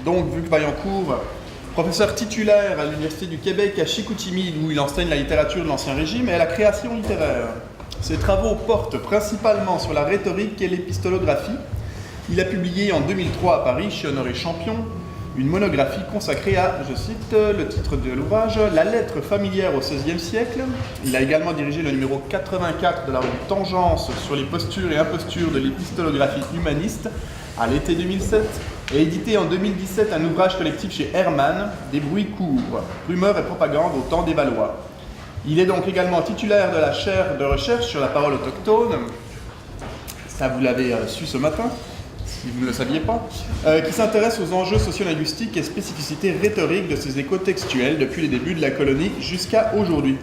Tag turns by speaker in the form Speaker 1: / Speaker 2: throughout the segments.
Speaker 1: Donc, Luc Vaillancourt, professeur titulaire à l'Université du Québec à Chicoutimi, où il enseigne la littérature de l'Ancien Régime et la création littéraire. Ses travaux portent principalement sur la rhétorique et l'épistolographie. Il a publié en 2003 à Paris, chez Honoré Champion, une monographie consacrée à, je cite le titre de l'ouvrage, « La lettre familière au XVIe siècle ». Il a également dirigé le numéro 84 de la revue Tangence sur les postures et impostures de l'épistolographie humaniste à l'été 2007 et édité en 2017 un ouvrage collectif chez Hermann, « Des bruits courts, rumeurs et propagande au temps des Valois ». Il est donc également titulaire de la chaire de recherche sur la parole autochtone, ça vous l'avez su ce matin, si vous ne le saviez pas, qui s'intéresse aux enjeux sociolinguistiques et spécificités rhétoriques de ces échos textuels depuis les débuts de la colonie jusqu'à aujourd'hui.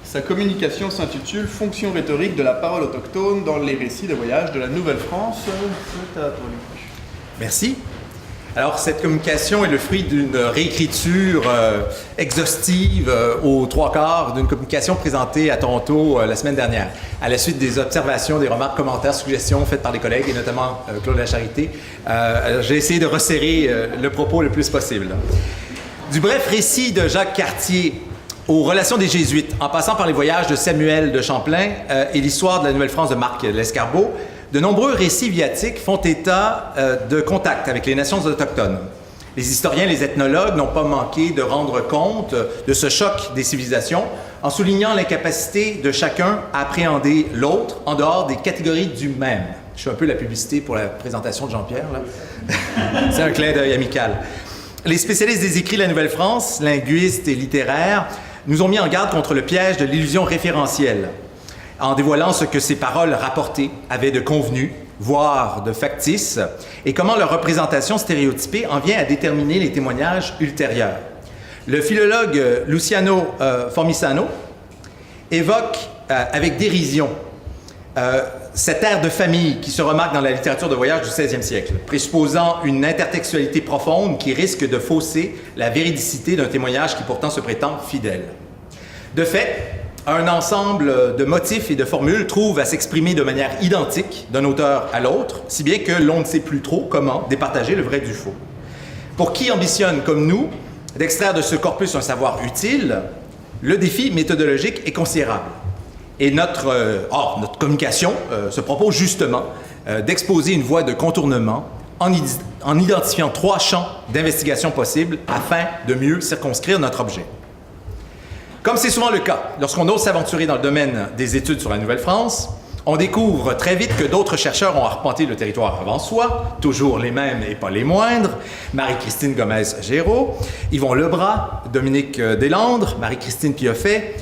Speaker 1: Sa communication s'intitule « Fonction rhétorique de la parole autochtone dans les récits de voyage de la Nouvelle-France ». C'est à toi, Luc.
Speaker 2: Merci. Alors, cette communication est le fruit d'une réécriture exhaustive aux trois quarts d'une communication présentée à Toronto la semaine dernière, à la suite des observations, des remarques, commentaires, suggestions faites par des collègues, et notamment Claude Lacharité. J'ai essayé de resserrer le propos le plus possible. Du bref récit de Jacques Cartier aux relations des Jésuites, en passant par les voyages de Samuel de Champlain et l'histoire de la Nouvelle-France de Marc Lescarbot, de nombreux récits viatiques font état de contact avec les nations autochtones. Les historiens, les ethnologues n'ont pas manqué de rendre compte de ce choc des civilisations en soulignant l'incapacité de chacun à appréhender l'autre en dehors des catégories du même. Je fais un peu la publicité pour la présentation de Jean-Pierre, là. C'est un clin d'œil amical. Les spécialistes des écrits de la Nouvelle-France, linguistes et littéraires, nous ont mis en garde contre le piège de l'illusion référentielle, en dévoilant ce que ces paroles rapportées avaient de convenu, voire de factice, et comment leur représentation stéréotypée en vient à déterminer les témoignages ultérieurs. Le philologue Luciano Formisano évoque avec dérision cet air de famille qui se remarque dans la littérature de voyage du XVIe siècle, présupposant une intertextualité profonde qui risque de fausser la véridicité d'un témoignage qui pourtant se prétend fidèle. De fait, un ensemble de motifs et de formules trouve à s'exprimer de manière identique d'un auteur à l'autre, si bien que l'on ne sait plus trop comment départager le vrai du faux. Pour qui ambitionne, comme nous, d'extraire de ce corpus un savoir utile, le défi méthodologique est considérable. Et notre communication se propose justement d'exposer une voie de contournement en identifiant 3 champs d'investigation possibles afin de mieux circonscrire notre objet. Comme c'est souvent le cas, lorsqu'on ose s'aventurer dans le domaine des études sur la Nouvelle-France, on découvre très vite que d'autres chercheurs ont arpenté le territoire avant soi, toujours les mêmes et pas les moindres, Marie-Christine Gomez-Géraud, Yvon Lebras, Dominique Deslandres, Marie-Christine Pioffet,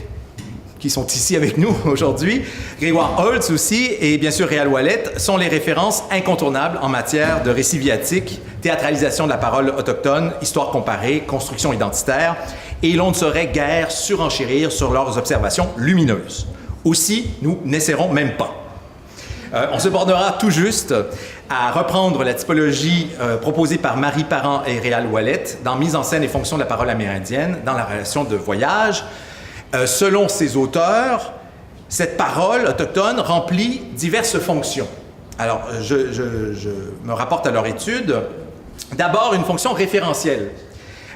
Speaker 2: qui sont ici avec nous aujourd'hui, Grégoire Holtz aussi, et bien sûr Réal Ouellette, sont les références incontournables en matière de récits viatiques, théâtralisation de la parole autochtone, histoire comparée, construction identitaire, et l'on ne saurait guère surenchérir sur leurs observations lumineuses. Aussi, nous n'essaierons même pas. On se bornera tout juste à reprendre la typologie proposée par Marie Parent et Réal Ouellette dans Mise en scène et fonction de la parole amérindienne dans la relation de voyage. Selon ces auteurs, cette parole autochtone remplit diverses fonctions. Alors, je me rapporte à leur étude. D'abord, une fonction référentielle.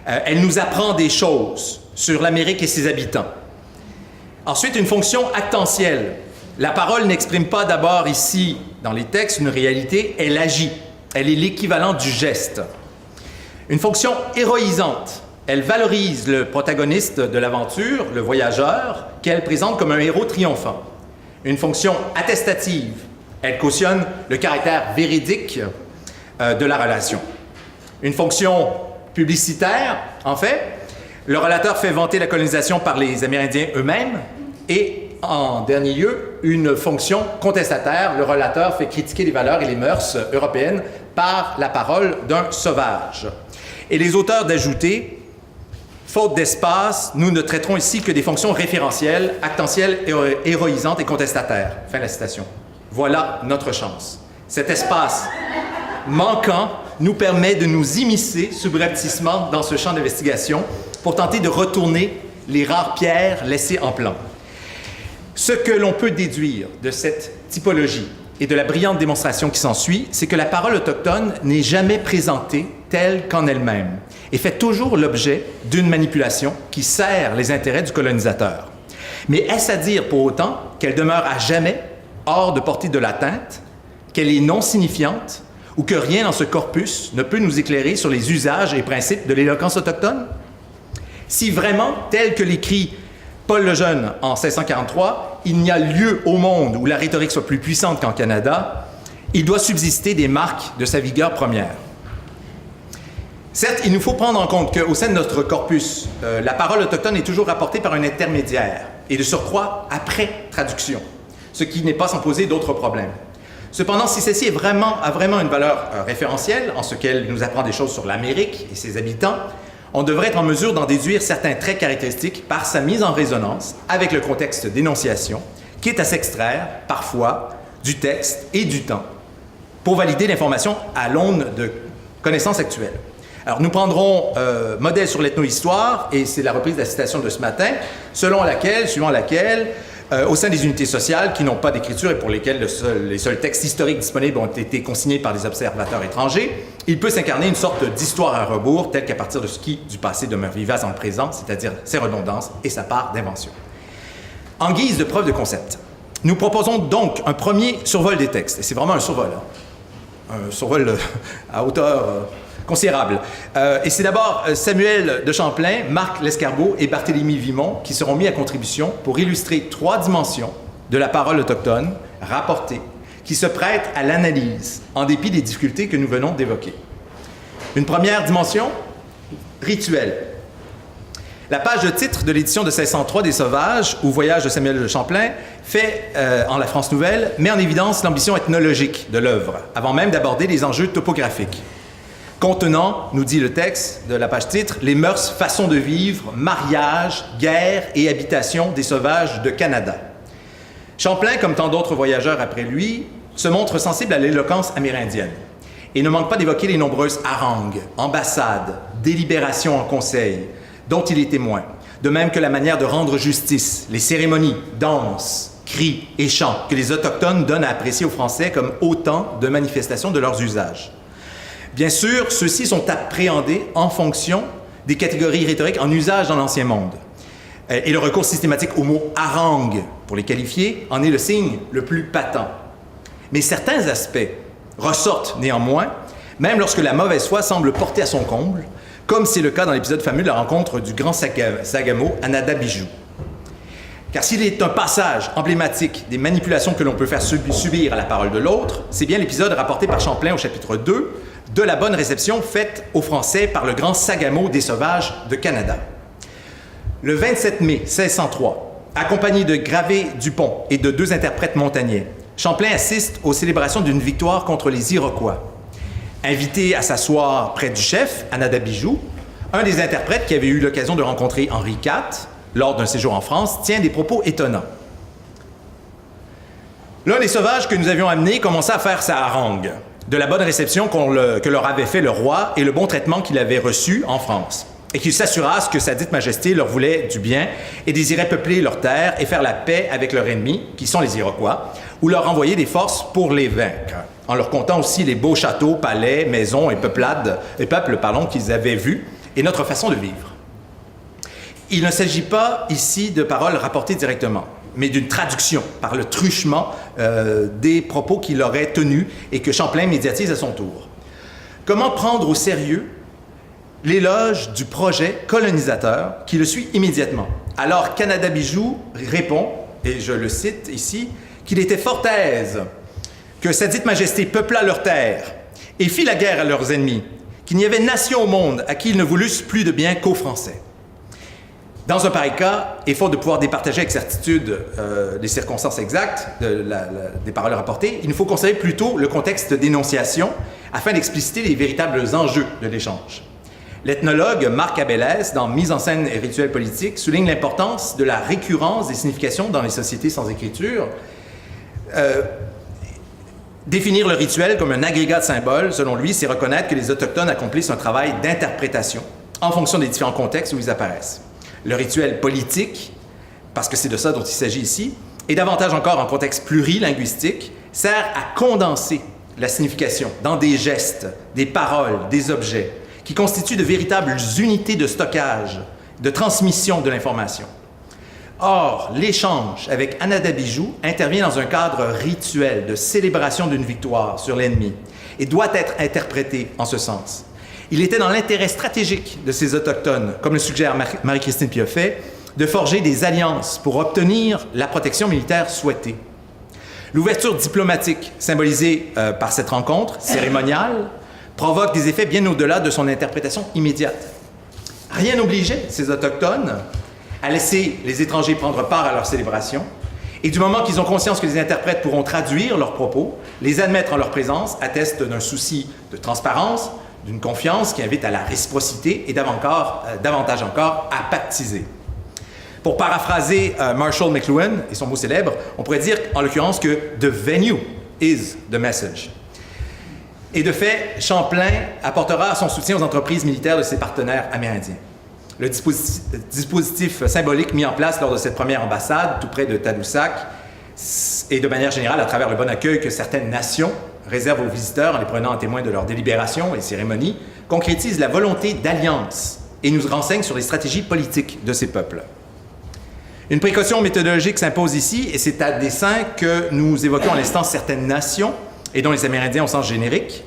Speaker 2: Elle nous apprend des choses sur l'Amérique et ses habitants. Ensuite, une fonction actentielle. La parole n'exprime pas d'abord ici, dans les textes, une réalité, elle agit. Elle est l'équivalent du geste. Une fonction héroïsante. Elle valorise le protagoniste de l'aventure, le voyageur, qu'elle présente comme un héros triomphant. Une fonction attestative. Elle cautionne le caractère véridique de la relation. Une fonction publicitaire, en fait, le relateur fait vanter la colonisation par les Amérindiens eux-mêmes et, en dernier lieu, une fonction contestataire. Le relateur fait critiquer les valeurs et les mœurs européennes par la parole d'un sauvage. Et les auteurs d'ajouter, faute d'espace, nous ne traiterons ici que des fonctions référentielles, actentielles, héroïsantes et contestataires. Fin de la citation. Voilà notre chance. Cet espace manquant nous permet de nous immiscer subrepticement dans ce champ d'investigation pour tenter de retourner les rares pierres laissées en plan. Ce que l'on peut déduire de cette typologie et de la brillante démonstration qui s'ensuit, c'est que la parole autochtone n'est jamais présentée telle qu'en elle-même et fait toujours l'objet d'une manipulation qui sert les intérêts du colonisateur. Mais est-ce à dire pour autant qu'elle demeure à jamais hors de portée de l'atteinte, qu'elle est non signifiante ou que rien dans ce corpus ne peut nous éclairer sur les usages et principes de l'éloquence autochtone? Si vraiment, tel que l'écrit Paul le Jeune en 1643, il n'y a lieu au monde où la rhétorique soit plus puissante qu'en Canada, il doit subsister des marques de sa vigueur première. Certes, il nous faut prendre en compte qu'au sein de notre corpus, la parole autochtone est toujours rapportée par un intermédiaire, et de surcroît après traduction, ce qui n'est pas sans poser d'autres problèmes. Cependant, si celle-ci a vraiment une valeur référentielle, en ce qu'elle nous apprend des choses sur l'Amérique et ses habitants, on devrait être en mesure d'en déduire certains traits caractéristiques par sa mise en résonance avec le contexte d'énonciation, qui est à s'extraire, parfois, du texte et du temps, pour valider l'information à l'aune de connaissances actuelles. Alors, nous prendrons modèle sur l'ethnohistoire, et c'est la reprise de la citation de ce matin, suivant laquelle, au sein des unités sociales qui n'ont pas d'écriture et pour lesquelles les seuls textes historiques disponibles ont été consignés par des observateurs étrangers, il peut s'incarner une sorte d'histoire à rebours, telle qu'à partir de ce qui, du passé, demeure vivace dans le présent, c'est-à-dire ses redondances et sa part d'invention. En guise de preuve de concept, nous proposons donc un premier survol des textes, et c'est vraiment un survol, un survol à hauteur considérable. Et c'est d'abord Samuel de Champlain, Marc Lescarbot et Barthélemy Vimont qui seront mis à contribution pour illustrer 3 dimensions de la parole autochtone rapportée qui se prêtent à l'analyse en dépit des difficultés que nous venons d'évoquer. Une première dimension, rituelle. La page de titre de l'édition de 1603 des Sauvages, ou Voyage de Samuel de Champlain, fait, en la France nouvelle, met en évidence l'ambition ethnologique de l'œuvre, avant même d'aborder les enjeux topographiques. Contenant, nous dit le texte de la page titre, les mœurs, façons de vivre, mariage, guerre et habitation des sauvages de Canada. Champlain, comme tant d'autres voyageurs après lui, se montre sensible à l'éloquence amérindienne et ne manque pas d'évoquer les nombreuses harangues, ambassades, délibérations en conseil, dont il est témoin, de même que la manière de rendre justice, les cérémonies, danses, cris et chants que les Autochtones donnent à apprécier aux Français comme autant de manifestations de leurs usages. Bien sûr, ceux-ci sont appréhendés en fonction des catégories rhétoriques en usage dans l'Ancien Monde. Et le recours systématique au mot « harangue » pour les qualifier en est le signe le plus patent. Mais certains aspects ressortent néanmoins, même lorsque la mauvaise foi semble porter à son comble, comme c'est le cas dans l'épisode fameux de la rencontre du grand Sagamo à Nada-Bijou. Car s'il est un passage emblématique des manipulations que l'on peut faire subir à la parole de l'autre, c'est bien l'épisode rapporté par Champlain au chapitre 2 de la bonne réception faite aux Français par le grand Sagamo des Sauvages de Canada. Le 27 mai 1603, accompagné de Gravé Dupont et de 2 interprètes montagnais, Champlain assiste aux célébrations d'une victoire contre les Iroquois. Invité à s'asseoir près du chef, à Nada-Bijou, un des interprètes qui avait eu l'occasion de rencontrer Henri IV lors d'un séjour en France tient des propos étonnants. L'un des sauvages que nous avions amenés commença à faire sa harangue, de la bonne réception que leur avait fait le roi et le bon traitement qu'il avait reçu en France, et qu'il s'assura que sa dite majesté leur voulait du bien et désirait peupler leurs terres et faire la paix avec leurs ennemis, qui sont les Iroquois, ou leur envoyer des forces pour les vaincre, en leur contant aussi les beaux châteaux, palais, maisons et peuples qu'ils avaient vus, et notre façon de vivre. Il ne s'agit pas ici de paroles rapportées directement, mais d'une traduction par le truchement des propos qu'il aurait tenus et que Champlain médiatise à son tour. Comment prendre au sérieux l'éloge du projet colonisateur qui le suit immédiatement? Alors Canada-Bijou répond, et je le cite ici, qu'il était fort aise que sa dite majesté peupla leurs terres et fit la guerre à leurs ennemis, qu'il n'y avait nation au monde à qui ils ne voulussent plus de bien qu'aux Français. Dans un pareil cas, et faute de pouvoir départager avec certitude les circonstances exactes des paroles rapportées, il nous faut considérer plutôt le contexte d'énonciation afin d'expliciter les véritables enjeux de l'échange. L'ethnologue Marc Abélès, dans Mise en scène et rituels politiques, souligne l'importance de la récurrence des significations dans les sociétés sans écriture. Définir le rituel comme un agrégat de symboles, selon lui, c'est reconnaître que les Autochtones accomplissent un travail d'interprétation en fonction des différents contextes où ils apparaissent. Le rituel politique, parce que c'est de ça dont il s'agit ici, et davantage encore en contexte plurilinguistique, sert à condenser la signification dans des gestes, des paroles, des objets, qui constituent de véritables unités de stockage, de transmission de l'information. Or, l'échange avec Anadabijou intervient dans un cadre rituel de célébration d'une victoire sur l'ennemi et doit être interprété en ce sens. Il était dans l'intérêt stratégique de ces Autochtones, comme le suggère Marie-Christine Pioffet, de forger des alliances pour obtenir la protection militaire souhaitée. L'ouverture diplomatique symbolisée par cette rencontre cérémoniale provoque des effets bien au-delà de son interprétation immédiate. Rien n'obligeait ces Autochtones à laisser les étrangers prendre part à leur célébration, et du moment qu'ils ont conscience que les interprètes pourront traduire leurs propos, les admettre en leur présence atteste d'un souci de transparence, d'une confiance qui invite à la réciprocité et davantage encore à pactiser. Pour paraphraser Marshall McLuhan et son mot célèbre, on pourrait dire en l'occurrence que « the venue is the message ». Et de fait, Champlain apportera son soutien aux entreprises militaires de ses partenaires amérindiens. Le dispositif symbolique mis en place lors de cette première ambassade, tout près de Tadoussac, et de manière générale à travers le bon accueil que certaines nations réservent aux visiteurs en les prenant en témoin de leurs délibérations et cérémonies, concrétise la volonté d'alliance et nous renseigne sur les stratégies politiques de ces peuples. Une précaution méthodologique s'impose ici, et c'est à dessein que nous évoquons à l'instant certaines nations, et dont les Amérindiens au sens générique,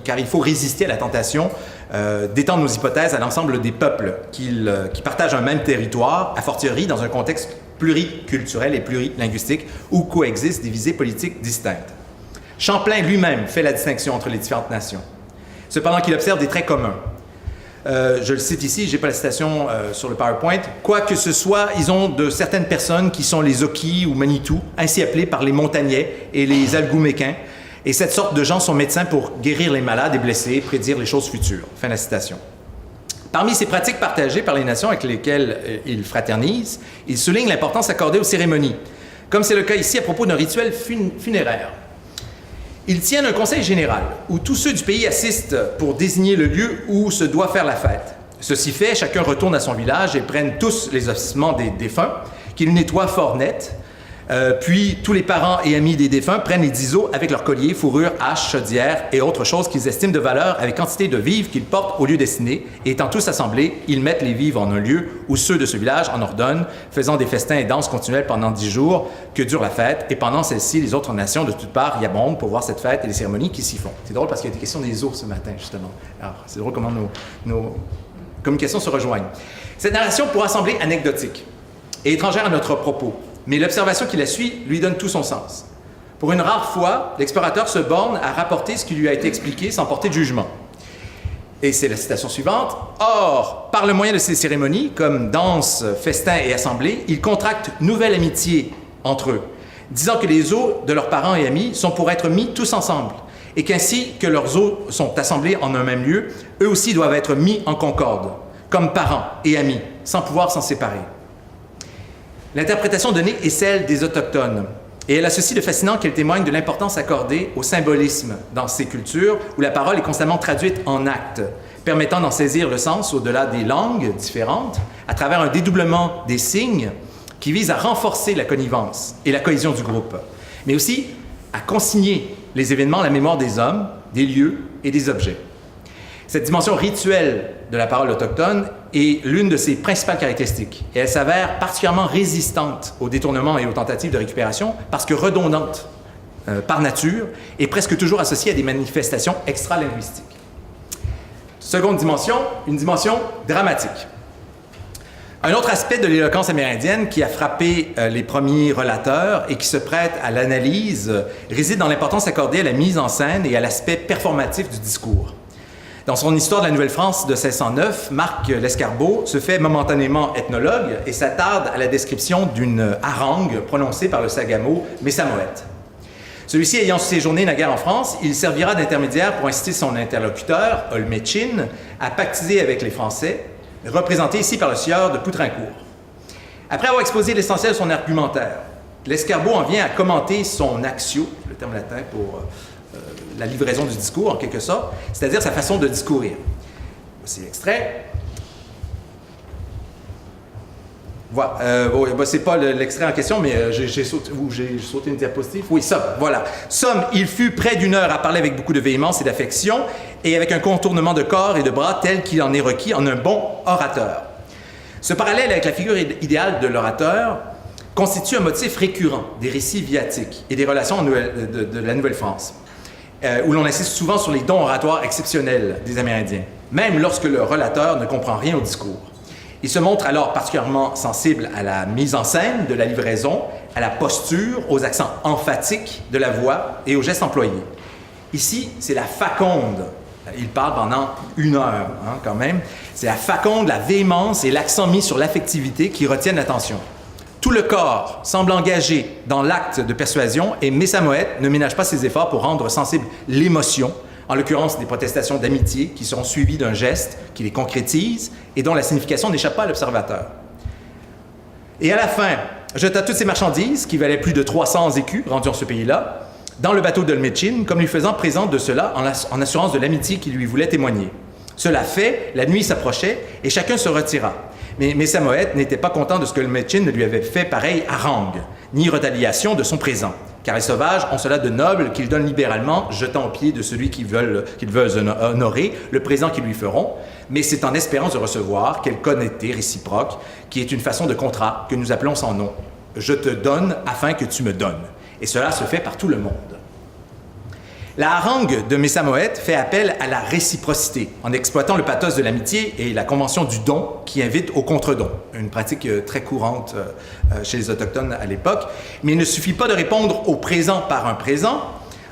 Speaker 2: car il faut résister à la tentation d'étendre nos hypothèses à l'ensemble des peuples qui partagent un même territoire, a fortiori dans un contexte pluriculturel et plurilinguistique, où coexistent des visées politiques distinctes. Champlain lui-même fait la distinction entre les différentes nations, cependant qu'il observe des traits communs. Je le cite ici, je n'ai pas la citation sur le PowerPoint. Quoi que ce soit, ils ont de certaines personnes qui sont les Oki ou Manitou, ainsi appelés par les Montagnais et les Algouméquins. Et cette sorte de gens sont médecins pour guérir les malades et blessés, prédire les choses futures. Fin de la citation. Parmi ces pratiques partagées par les nations avec lesquelles ils fraternisent, il souligne l'importance accordée aux cérémonies, comme c'est le cas ici à propos d'un rituel funéraire. Ils tiennent un conseil général où tous ceux du pays assistent pour désigner le lieu où se doit faire la fête. Ceci fait, chacun retourne à son village et prennent tous les ossements des défunts, qu'ils nettoient fort net. Puis tous les parents et amis des défunts prennent les 10 os avec leurs colliers, fourrures, haches, chaudières et autres choses qu'ils estiment de valeur avec quantité de vivres qu'ils portent au lieu destiné. Et étant tous assemblés, ils mettent les vivres en un lieu où ceux de ce village en ordonnent, faisant des festins et danses continuelles pendant 10 jours que dure la fête. Et pendant celle-ci, les autres nations de toutes parts y abondent pour voir cette fête et les cérémonies qui s'y font. C'est drôle parce qu'il y a des questions des os ce matin, justement. Alors, c'est drôle comment nos communications se rejoignent. Cette narration pourra sembler anecdotique et étrangère à notre propos. Mais l'observation qui la suit lui donne tout son sens. Pour une rare fois, l'explorateur se borne à rapporter ce qui lui a été expliqué sans porter de jugement. Et c'est la citation suivante. « Or, par le moyen de ces cérémonies, comme danses, festins et assemblées, ils contractent nouvelle amitié entre eux, disant que les os de leurs parents et amis sont pour être mis tous ensemble, et qu'ainsi que leurs os sont assemblés en un même lieu, eux aussi doivent être mis en concorde, comme parents et amis, sans pouvoir s'en séparer. » L'interprétation donnée est celle des Autochtones, et elle a ceci de fascinant qu'elle témoigne de l'importance accordée au symbolisme dans ces cultures où la parole est constamment traduite en actes, permettant d'en saisir le sens au-delà des langues différentes, à travers un dédoublement des signes qui vise à renforcer la connivence et la cohésion du groupe, mais aussi à consigner les événements à la mémoire des hommes, des lieux et des objets. Cette dimension rituelle de la parole autochtone est l'une de ses principales caractéristiques et elle s'avère particulièrement résistante aux détournements et aux tentatives de récupération parce que redondante par nature et presque toujours associée à des manifestations extra-linguistiques. Seconde dimension, une dimension dramatique. Un autre aspect de l'éloquence amérindienne qui a frappé les premiers relateurs et qui se prête à l'analyse réside dans l'importance accordée à la mise en scène et à l'aspect performatif du discours. Dans son Histoire de la Nouvelle-France de 1609, Marc Lescarbot se fait momentanément ethnologue et s'attarde à la description d'une harangue prononcée par le Sagamo Messamoët. Celui-ci ayant séjourné naguère en France, il servira d'intermédiaire pour inciter son interlocuteur, Olmechin, à pactiser avec les Français, représenté ici par le sieur de Poutrincourt. Après avoir exposé l'essentiel de son argumentaire, Lescarbot en vient à commenter son actio, le terme latin pour la livraison du discours en quelque sorte, c'est-à-dire sa façon de discourir. Voici l'extrait. Voilà. C'est pas l'extrait en question, mais j'ai sauté une diapositive. Oui, Somme, voilà. Somme, il fut près d'1 heure à parler avec beaucoup de véhémence et d'affection, et avec un contournement de corps et de bras tel qu'il en est requis en un bon orateur. Ce parallèle avec la figure idéale de l'orateur constitue un motif récurrent des récits viatiques et des relations de la Nouvelle-France, où l'on insiste souvent sur les dons oratoires exceptionnels des Amérindiens, même lorsque le relateur ne comprend rien au discours. Il se montre alors particulièrement sensible à la mise en scène de la livraison, à la posture, aux accents emphatiques de la voix et aux gestes employés. Ici, c'est la faconde. Il parle pendant 1 heure, quand même. C'est la faconde, la véhémence et l'accent mis sur l'affectivité qui retiennent l'attention. Tout le corps semble engagé dans l'acte de persuasion et Messamoët ne ménage pas ses efforts pour rendre sensible l'émotion, en l'occurrence des protestations d'amitié qui seront suivies d'un geste qui les concrétise et dont la signification n'échappe pas à l'observateur. Et à la fin, jeta toutes ces marchandises, qui valaient plus de 300 écus rendus en ce pays-là, dans le bateau d'Olmechin, comme lui faisant présent de cela en assurance de l'amitié qu'il lui voulait témoigner. Cela fait, la nuit s'approchait et chacun se retira. Mais Messamoët n'était pas content de ce que Olmechin ne lui avait fait pareil hareng, ni retaliation de son présent. Car les sauvages ont cela de noble qu'ils donnent libéralement, jetant aux pieds de celui qu'ils veulent honorer, le présent qu'ils lui feront, mais c'est en espérance de recevoir quelque honnêteté réciproque, qui est une façon de contrat que nous appelons sans nom. Je te donne afin que tu me donnes. Et cela se fait par tout le monde. La harangue de Messamoët fait appel à la réciprocité, en exploitant le pathos de l'amitié et la convention du don qui invite au contre-don, une pratique très courante chez les Autochtones à l'époque. Mais il ne suffit pas de répondre au présent par un présent,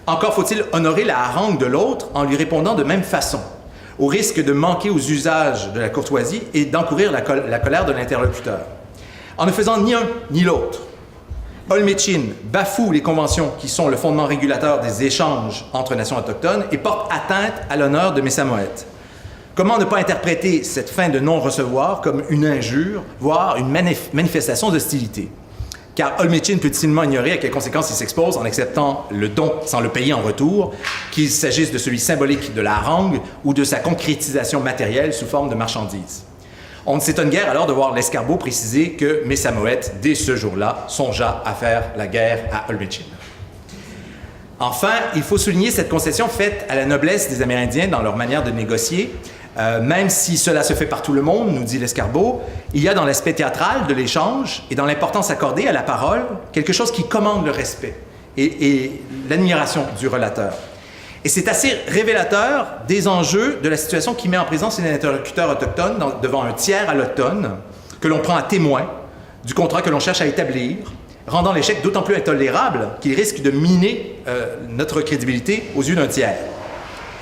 Speaker 2: encore faut-il honorer la harangue de l'autre en lui répondant de même façon, au risque de manquer aux usages de la courtoisie et d'encourir la colère de l'interlocuteur. En ne faisant ni un ni l'autre, Olmechin bafoue les conventions qui sont le fondement régulateur des échanges entre nations autochtones et porte atteinte à l'honneur de Messamoët. Comment ne pas interpréter cette fin de non-recevoir comme une injure, voire une manifestation d'hostilité? Car Olmechin peut difficilement ignorer à quelles conséquences il s'expose en acceptant le don sans le payer en retour, qu'il s'agisse de celui symbolique de la harangue ou de sa concrétisation matérielle sous forme de marchandises. On ne s'étonne guère alors de voir l'escarbot préciser que Messamoët, dès ce jour-là, songea à faire la guerre à Olmechin. Enfin, il faut souligner cette concession faite à la noblesse des Amérindiens dans leur manière de négocier. Même si cela se fait par tout le monde, nous dit l'escarbot, il y a dans l'aspect théâtral de l'échange et dans l'importance accordée à la parole quelque chose qui commande le respect et l'admiration du relateur. Et c'est assez révélateur des enjeux de la situation qui met en présence un interlocuteur autochtone devant un tiers alloctone que l'on prend à témoin du contrat que l'on cherche à établir, rendant l'échec d'autant plus intolérable qu'il risque de miner notre crédibilité aux yeux d'un tiers.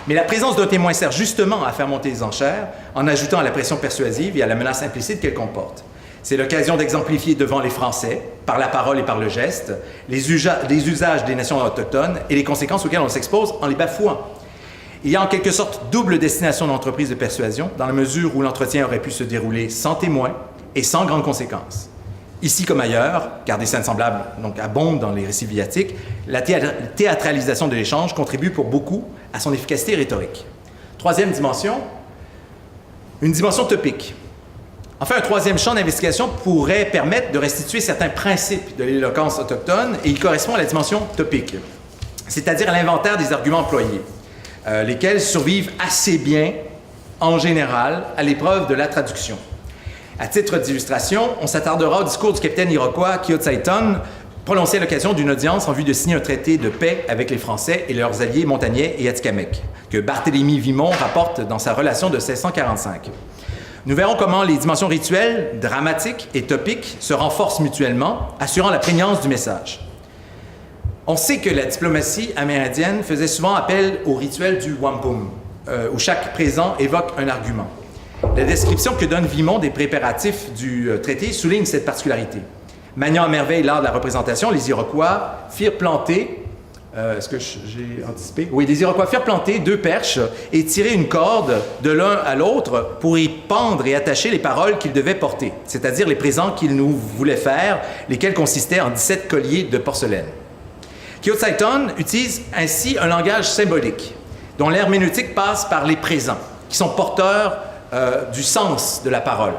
Speaker 2: Mais la présence d'un témoin sert justement à faire monter les enchères en ajoutant à la pression persuasive et à la menace implicite qu'elle comporte. C'est l'occasion d'exemplifier devant les Français, par la parole et par le geste, les usages des nations autochtones et les conséquences auxquelles on s'expose en les bafouant. Il y a en quelque sorte double destination d'entreprise de persuasion, dans la mesure où l'entretien aurait pu se dérouler sans témoin et sans grandes conséquences. Ici comme ailleurs, car des scènes semblables donc abondent dans les récits viatiques, la théâtralisation de l'échange contribue pour beaucoup à son efficacité rhétorique. Troisième dimension, une dimension topique. Enfin, un troisième champ d'investigation pourrait permettre de restituer certains principes de l'éloquence autochtone et il correspond à la dimension topique, c'est-à-dire à l'inventaire des arguments employés, lesquels survivent assez bien, en général, à l'épreuve de la traduction. À titre d'illustration, on s'attardera au discours du capitaine iroquois Keotsaïton, prononcé à l'occasion d'une audience en vue de signer un traité de paix avec les Français et leurs alliés montagnais et Atikamekw, que Barthélemy Vimont rapporte dans sa relation de 1645. Nous verrons comment les dimensions rituelles, dramatiques et topiques se renforcent mutuellement, assurant la prégnance du message. On sait que la diplomatie amérindienne faisait souvent appel au rituel du wampum, où chaque présent évoque un argument. La description que donne Vimont des préparatifs du traité souligne cette particularité. Maniant à merveille l'art de la représentation, les Iroquois firent planter est-ce que j'ai anticipé? Oui, les Iroquois firent planter 2 perches et tirer une corde de l'un à l'autre pour y pendre et attacher les paroles qu'ils devaient porter, c'est-à-dire les présents qu'ils nous voulaient faire, lesquels consistaient en 17 colliers de porcelaine. Keotsaïton utilise ainsi un langage symbolique, dont l'herméneutique passe par les présents, qui sont porteurs du sens de la parole.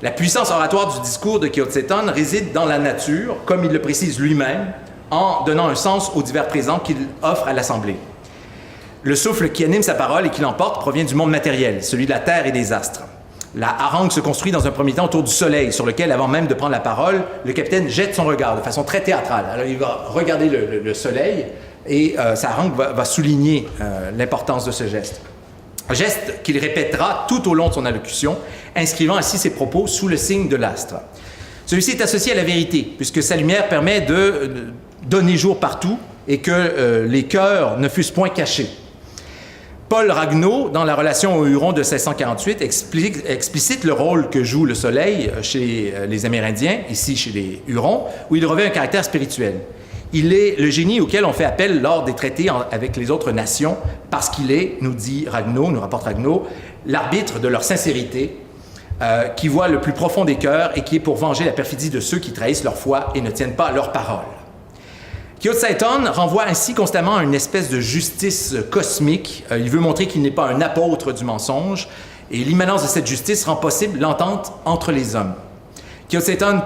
Speaker 2: La puissance oratoire du discours de Kiotsaton réside dans la nature, comme il le précise lui-même, en donnant un sens aux divers présents qu'il offre à l'Assemblée. Le souffle qui anime sa parole et qui l'emporte provient du monde matériel, celui de la terre et des astres. La harangue se construit dans un premier temps autour du soleil, sur lequel, avant même de prendre la parole, le capitaine jette son regard de façon très théâtrale. Alors, il va regarder le soleil et sa harangue va souligner l'importance de ce geste. Un geste qu'il répétera tout au long de son allocution, inscrivant ainsi ses propos sous le signe de l'astre. Celui-ci est associé à la vérité, puisque sa lumière permet de donner jour partout et que les cœurs ne fussent point cachés. Paul Ragueneau, dans la relation aux Hurons de 1648, explicite le rôle que joue le soleil chez les Amérindiens, ici chez les Hurons, où il revêt un caractère spirituel. Il est le génie auquel on fait appel lors des traités avec les autres nations, parce qu'il est, nous dit Ragueneau, nous rapporte Ragueneau, l'arbitre de leur sincérité, qui voit le plus profond des cœurs et qui est pour venger la perfidie de ceux qui trahissent leur foi et ne tiennent pas leur parole. Kiotsaton renvoie ainsi constamment à une espèce de justice cosmique. Il veut montrer qu'il n'est pas un apôtre du mensonge, et l'immanence de cette justice rend possible l'entente entre les hommes. Kiotsaton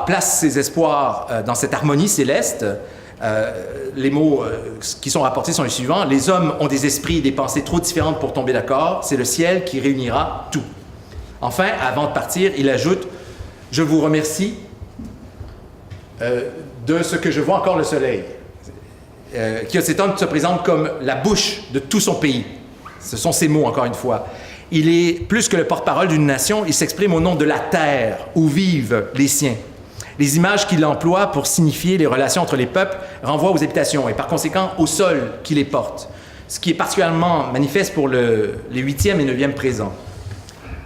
Speaker 2: place ses espoirs dans cette harmonie céleste. Les mots qui sont rapportés sont les suivants. « Les hommes ont des esprits et des pensées trop différentes pour tomber d'accord. C'est le ciel qui réunira tout. » Enfin, avant de partir, il ajoute « Je vous remercie de ce que je vois encore le soleil. » Kiotsaton se présente comme la bouche de tout son pays. Ce sont ses mots, encore une fois. Il est plus que le porte-parole d'une nation, il s'exprime au nom de la terre où vivent les siens. Les images qu'il emploie pour signifier les relations entre les peuples renvoient aux habitations et par conséquent au sol qui les porte, ce qui est particulièrement manifeste pour les 8e et 9e présents.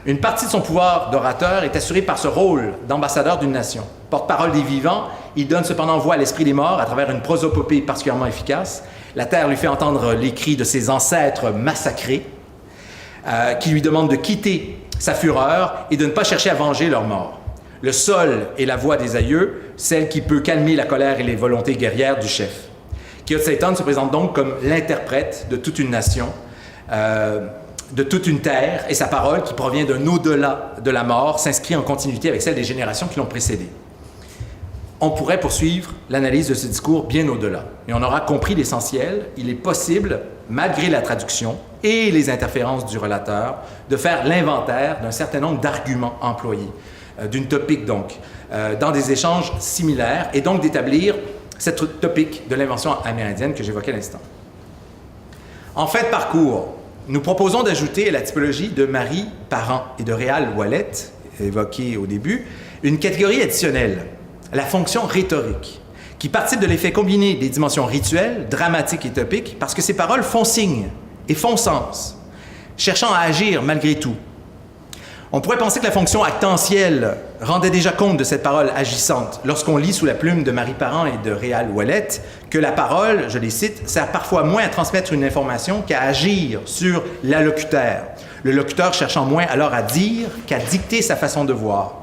Speaker 2: Une partie de son pouvoir d'orateur est assurée par ce rôle d'ambassadeur d'une nation. Porte-parole des vivants, il donne cependant voix à l'esprit des morts à travers une prosopopée particulièrement efficace. La terre lui fait entendre les cris de ses ancêtres massacrés, qui lui demandent de quitter sa fureur et de ne pas chercher à venger leur mort. Le sol est la voix des aïeux, celle qui peut calmer la colère et les volontés guerrières du chef. Kiotsaton se présente donc comme l'interprète de toute une nation, de toute une terre, et sa parole, qui provient d'un au-delà de la mort, s'inscrit en continuité avec celle des générations qui l'ont précédé. On pourrait poursuivre l'analyse de ce discours bien au-delà. Et on aura compris l'essentiel. Il est possible, malgré la traduction et les interférences du relateur, de faire l'inventaire d'un certain nombre d'arguments employés, d'une topique donc, dans des échanges similaires, et donc d'établir cette topique de l'invention amérindienne que j'évoquais à l'instant. En fin de parcours, nous proposons d'ajouter à la typologie de Marie Parent et de Réal Ouellet, évoquée au début, une catégorie additionnelle, la fonction rhétorique, qui participe de l'effet combiné des dimensions rituelles, dramatiques et topiques, parce que ces paroles font signe et font sens, cherchant à agir malgré tout. On pourrait penser que la fonction actentielle rendait déjà compte de cette parole agissante lorsqu'on lit sous la plume de Marie Parent et de Réal Ouellet que la parole, je les cite, sert parfois moins à transmettre une information qu'à agir sur l'allocuteur, le locuteur cherchant moins alors à dire qu'à dicter sa façon de voir.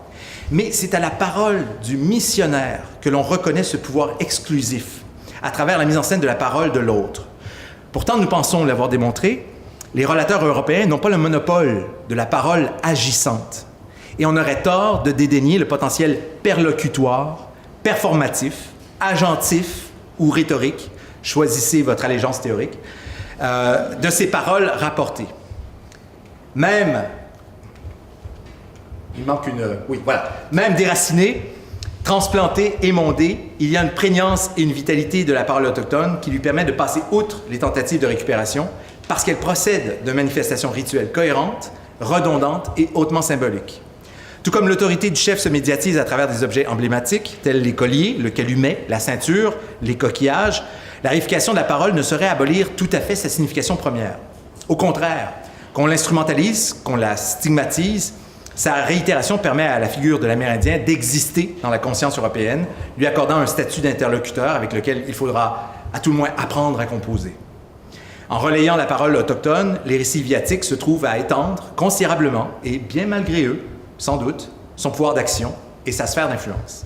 Speaker 2: Mais c'est à la parole du missionnaire que l'on reconnaît ce pouvoir exclusif, à travers la mise en scène de la parole de l'autre. Pourtant, nous pensons l'avoir démontré, les relateurs européens n'ont pas le monopole de la parole agissante. Et on aurait tort de dédaigner le potentiel perlocutoire, performatif, agentif ou rhétorique, choisissez votre allégeance théorique, de ces paroles rapportées. Même, il manque une... Oui, voilà. Même déraciné, transplanté, émondé, il y a une prégnance et une vitalité de la parole autochtone qui lui permet de passer outre les tentatives de récupération parce qu'elle procède de manifestations rituelles cohérentes, redondantes et hautement symboliques. Tout comme l'autorité du chef se médiatise à travers des objets emblématiques, tels les colliers, le calumet, la ceinture, les coquillages, la réification de la parole ne saurait abolir tout à fait sa signification première. Au contraire, qu'on l'instrumentalise, qu'on la stigmatise, sa réitération permet à la figure de l'Amérindien d'exister dans la conscience européenne, lui accordant un statut d'interlocuteur avec lequel il faudra à tout le moins apprendre à composer. En relayant la parole autochtone, les récits viatiques se trouvent à étendre considérablement, et bien malgré eux, sans doute, son pouvoir d'action et sa sphère d'influence.